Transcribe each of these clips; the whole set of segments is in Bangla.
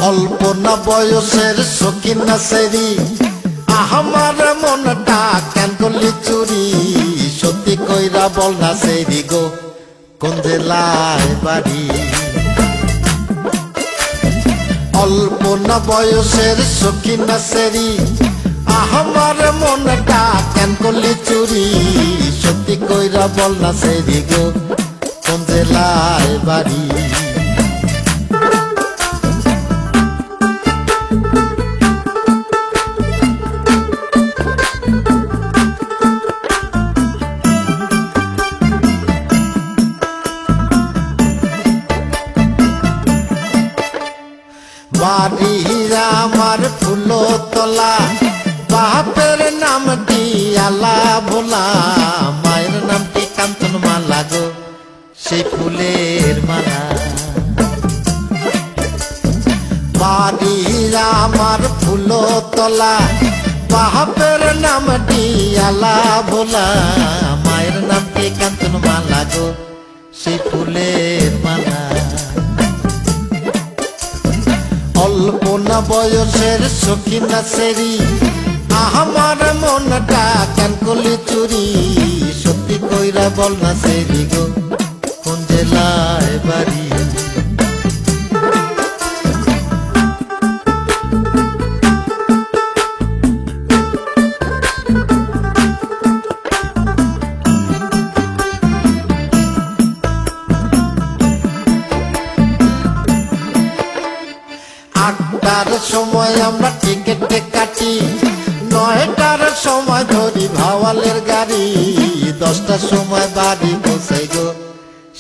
অল্প না বয়সের শৌখিন না সেরি আমার মনটা কেন করলি চুরি সত্যি কইরা বল না সেরি গো কোন জেলায় বাড়ি অল্প না বয়সের শৌখিন না সেরি আমার মনটা কেন করলি চুরি সত্যি কইরা বল না সেরি গো কোন জেলায় বাড়ি বাড়ি আমার ফুলতলা বাপের নামটি আলা ভোলা মায়ের নামটি কাঞ্চন মালা গো সেই ফুলের মালা বাড়ি আমার ফুলতলা বাপের নামটি আলা ভোলা মায়ের নামটি কাঞ্চন মালা গো সেই ফুলের মালা অল্প না বয়সের শৌখিন না সেরি আমার মনটা কেন করলি চুরি সত্যি কইরা বল না সেরি গো কোন জেলায় বাড়ি আটটার সময় আমরা টিকেটে কাটি 9টার সময় ধরি ভাওয়ালের গাড়ি 10টার সময় বাড়ি পৌঁছাই গো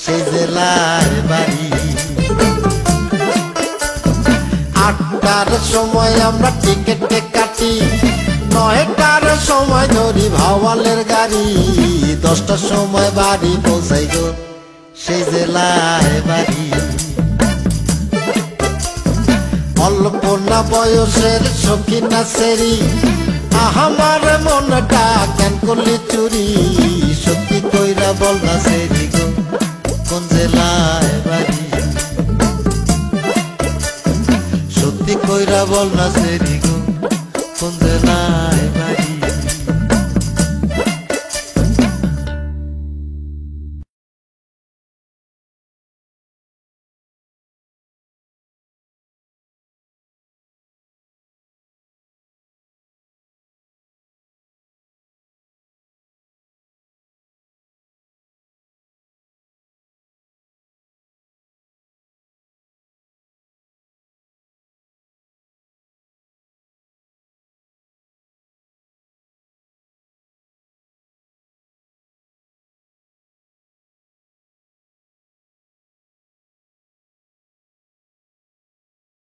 সেই জেলায় বাড়ি 8টার সময় আমরা টিকেটে কাটি 9টার সময় ধরি ভাওয়ালের গাড়ি 10টার সময় বাড়ি পৌঁছাই গো সেই জেলায় বাড়ি অল্প না বয়সের শৌখিন না সেরি আমার মনটা কেন করলি চুরি সত্যি কইরা বল না সেরি গো কোন জেলায় বাড়ি সত্যি কইরা বল না সেরি গো কোন জেলায়